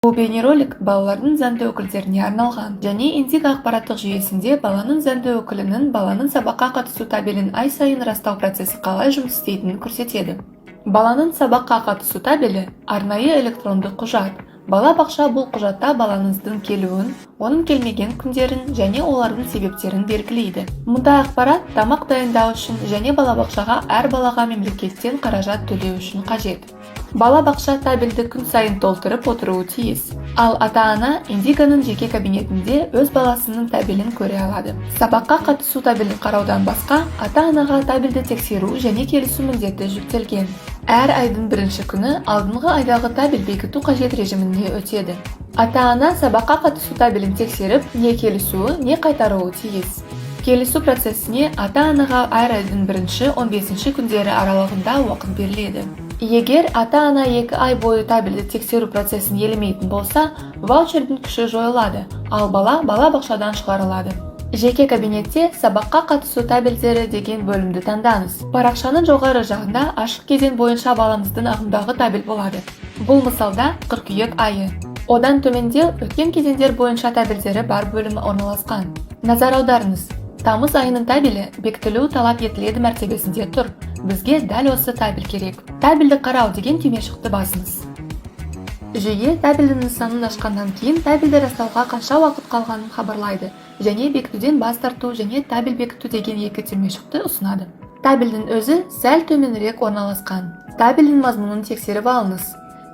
Бұл бейнеролик балалардың заңды өкілдеріне арналған және индик ақпараттық жүйесінде баланың заңды өкілінің баланың сабаққа қатысу табелін ай сайын растау процесі қалай жұмыс істейтінін көрсетеді. Баланың сабаққа қатысу табелі арнайы электрондық құжат. Бала-бақша бұл құжатта балаңыздың келуін, оның келмеген күндерін және олардың себептерін белгілейді. Мұндай ақпарат тамақ дайындау үшін және балабақшаға әр балаға мемлекеттен қаражат төлеу үшін қажет. Бала-бақша табелді күн сайын толтырып отыруы тиіс. Ал ата-ана индиканың жеке кабинетінде өз баласының табелін көре алады. Сабаққа қатысу табелін қараудан басқа, ата-анаға табелді тексеру және келісу міндеті жүктелген. Әр айдың бірінші күні алдыңғы айдағы табел бекіту қажет режиміне өтеді. Ата-ана сабаққа қатысу табелін тексеріп, не келісуі, не қайтаруы тиіс. Келісу процесіне ата-анаға әр айдың бірінші 15 күндері аралығында уақыт беріледі. Егер ата-ана 2 ай бойы табелді тексеру процесін елемейтін болса, ваучердің күші жойылады, ал бала-бақшадан шығарылады. Жеке кабинетте сабаққа қатысу табелдері деген бөлімді таңдаңыз. Парақшаның жоғары жағында ашық кезең бойынша балаңыздың ағымдағы табел болады. Бұл мысалда қыркүйек айы. Одан төменде өткен кезеңдер бойынша табелдері бар бөлімі орналасқан. Назар аударыңыз. Тамыз айының табелі бекітілу талап етіледі мәртебесінде тұр. Бізге дәл осы табел керек. Табелді қарау деген түймешікті басыңыз. Жүйе табелдің нысанын ашқаннан кейін табелді растауға қанша уақыт қалғанын хабарлайды және бекітуден бас тарту және табел бекіту деген екі түймешікті ұсынады. Табелдің өзі сәл төменірек орналасқан. Табелдің мазмұнын тексеріп алыңыз.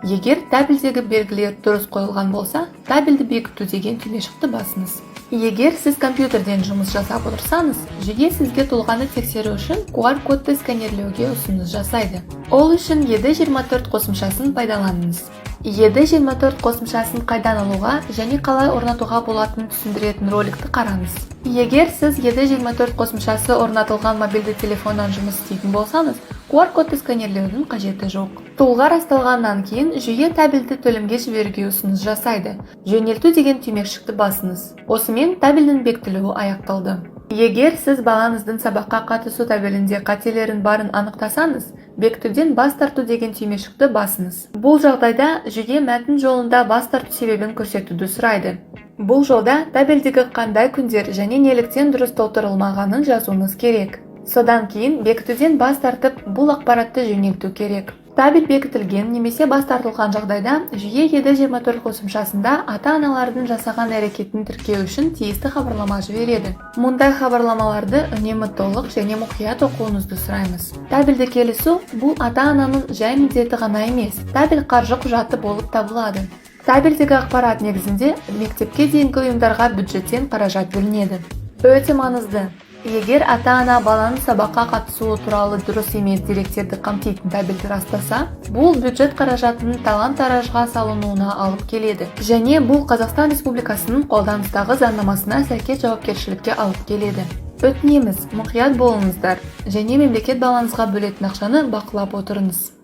Егер табелдегі белгілер дұрыс қойылған болса, табелді бекіту деген түймешікті басыңыз. Егер сіз компьютерден жұмыс жасап отырсаңыз, жүйе сізге тұлғаны тексеру үшін QR-кодты сканерлеуге ұсыныс жасайды. Ол үшін E24 қосымшасын пайдаланыңыз. E24 қосымшасын қайдан алуға және қалай орнатуға болатынын түсіндіретін роликті қараңыз. Егер сіз E24 қосымшасы орнатылған мобильді телефоннан жұмыс істейтін болсаңыз, QR-кодты сканерлеудің қажеті жоқ. Тұлға расталғаннан кейін жүйе табелді төлемге жіберуге ұсыныс жасайды. Жөнелту деген түймешікті басыңыз. Осымен табелдің бекітілуі аяқталды. Егер сіз балаңыздың сабаққа қатысу табелінде қателерін барын анықтасаңыз, бекітуден бас тарту деген түймешікті басыңыз. Бұл жағдайда жүйе мәтін жолында бас тарту себебін көрсетуді сұрайды. Бұл жолда табелдегі қандай күндер және неліктен дұрыс толтырылмағанын жазуыңыз керек. Содан кейін бекітуден бас тартып, бұл ақпаратты жөнелту керек. Табел бекітілген немесе бас тартылған жағдайда жүйе E24 қосымшасында ата-аналардың жасаған әрекетін тіркеу үшін тиісті хабарлама жібереді. Мұндай хабарламаларды үнемі толық және мұқият оқуыңызды сұраймыз. Табелді келісу бұл ата-ананың жай міндеті ғана емес, табел қаржы құжаты болып табылады. Табелдегі ақпарат негізінде мектепке дейінгі ұйымдарға бюджеттен қаражат бөлінеді. Өте маңызды. Егер ата-ана баланың сабаққа қатысуы туралы дұрыс емес деректерді қамтитын табелді растаса, бұл бюджет қаражатының талан-таражға салынуына алып келеді. Және бұл Қазақстан Республикасының қолданыстағы заңнамасына сәйкес жауапкершілікке алып келеді. Өтінеміз, мұқият болыңыздар және мемлекет балаңызға бөлетін ақшаны бақылап отырыңыз.